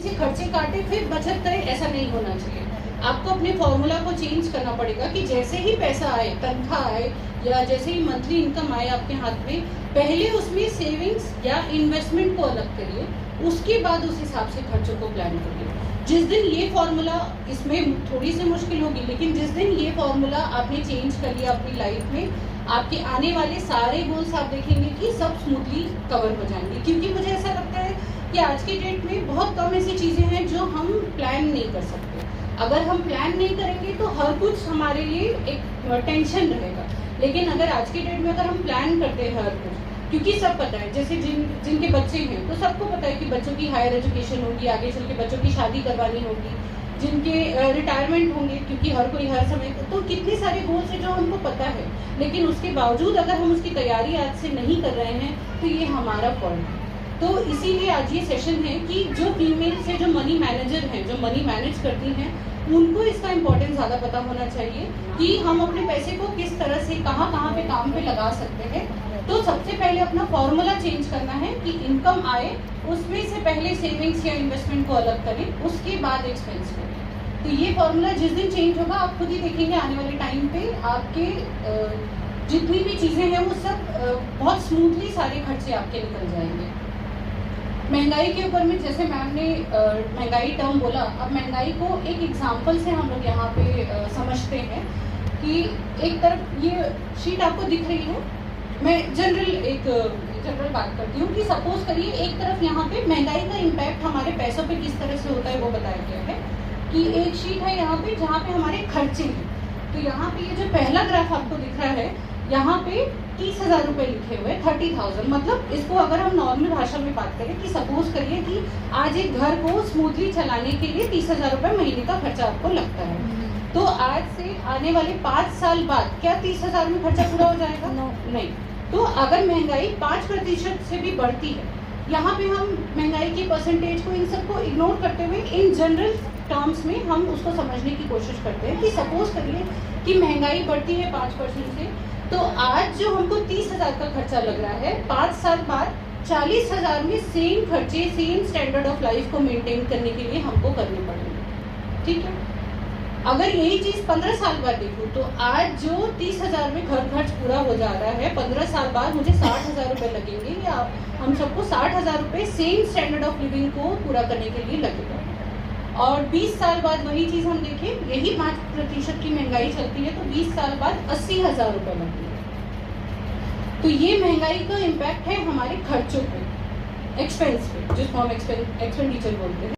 से खर्चे काटे फिर बचत करें, ऐसा नहीं होना चाहिए। आपको अपने फॉर्मूला को चेंज करना पड़ेगा कि जैसे ही पैसा आए, तनख्वाह आए या जैसे ही मंथली इनकम आए आपके हाथ में, पहले उसमें सेविंग्स या इन्वेस्टमेंट को अलग करिए, उसके बाद उस हिसाब से खर्चों को प्लान करिए। जिस दिन ये फॉर्मूला, इसमें थोड़ी सी मुश्किल होगी, लेकिन जिस दिन ये फॉर्मूला आपने चेंज कर लिया अपनी लाइफ में, आपके आने वाले सारे गोल्स आप देखेंगे कि सब स्मूथली कवर हो जाएंगे। क्योंकि मुझे ऐसा लगता है कि आज के डेट में बहुत कम ऐसी चीज़ें हैं जो हम प्लान नहीं कर सकते। अगर हम प्लान नहीं करेंगे तो हर कुछ हमारे लिए एक टेंशन रहेगा। लेकिन अगर आज के डेट में अगर हम प्लान करते हैं हर कुछ, क्योंकि सब पता है, जैसे जिनके बच्चे हैं तो सबको पता है कि बच्चों की हायर एजुकेशन होगी, आगे चल के बच्चों की शादी करवानी होगी, जिनके रिटायरमेंट होंगे, क्योंकि हर कोई हर समय, तो कितने सारे गोल्स हैं जो हमको पता है। लेकिन उसके बावजूद अगर हम उसकी तैयारी आज से नहीं कर रहे हैं तो ये हमारा फॉल्ट है। तो इसीलिए आज ये सेशन है कि जो फीमेल्स है, जो मनी मैनेजर हैं, जो मनी मैनेज करती हैं, उनको इसका इम्पोर्टेंस ज़्यादा पता होना चाहिए कि हम अपने पैसे को किस तरह से कहाँ कहाँ पे काम पे लगा सकते हैं। तो सबसे पहले अपना फॉर्मूला चेंज करना है कि इनकम आए उसमें से पहले सेविंग्स या इन्वेस्टमेंट को अलग करें, उसके बाद एक्सपेंस करें। तो ये फॉर्मूला जिस दिन चेंज होगा आप खुद ही देखेंगे आने वाले टाइम पे आपके जितनी भी चीज़ें हैं वो सब बहुत स्मूथली सारे खर्चे आपके निकल जाएंगे। महंगाई के ऊपर में जैसे मैम ने महंगाई टर्म बोला, अब महंगाई को एक एग्जाम्पल से हम लोग यहाँ पे समझते हैं कि एक तरफ ये शीट आपको दिख रही है, मैं जनरल बात करती हूँ कि सपोज करिए एक तरफ यहाँ पे महंगाई का इम्पैक्ट हमारे पैसों पे किस तरह से होता है वो बताया गया है कि एक शीट है यहाँ पे जहाँ पे हमारे खर्चे हैं। तो यहाँ पे ये जो पहला ग्राफ आपको दिख रहा है, यहाँ पे 30,000 रुपये लिखे हुए, 30,000, मतलब इसको अगर हम नॉर्मल भाषा में बात करें कि सपोज करिए कि आज एक घर को स्मूथली चलाने के लिए 30,000 रुपये महीने का खर्चा आपको लगता है। तो आज से आने वाले 5 साल बाद क्या 30,000 में खर्चा पूरा हो जाएगा? नहीं। तो अगर महंगाई 5% से भी बढ़ती है, यहाँ पे हम महंगाई की परसेंटेज को, इन सबको इग्नोर करते हुए इन जनरल टर्म्स में हम उसको समझने की कोशिश करते हैं कि सपोज करिए कि महंगाई बढ़ती है 5% से, तो आज जो हमको 30,000 का खर्चा लग रहा है, 5 साल बाद 40,000 में सेम खर्चे, सेम स्टैंडर्ड ऑफ लाइफ को मेंटेन करने के लिए हमको करने पड़ेंगे। ठीक है, अगर यही चीज़ 15 साल बाद देखूँ तो आज जो 30,000 में घर खर्च पूरा हो जा रहा है, 15 साल बाद मुझे 60,000 रुपये लगेंगे, या हम सबको 60,000 रुपये सेम स्टैंडर्ड ऑफ लिविंग को पूरा करने के लिए लगेगा। और 20 साल बाद वही चीज़ हम देखें, यही 5% की महंगाई चलती है, तो 20 साल बाद 80,000 रुपये लगेंगे। तो ये महंगाई का इम्पैक्ट है हमारे खर्चों पे, एक्सपेंस पे, जिसको हम एक्सपेंडिचर बोलते हैं।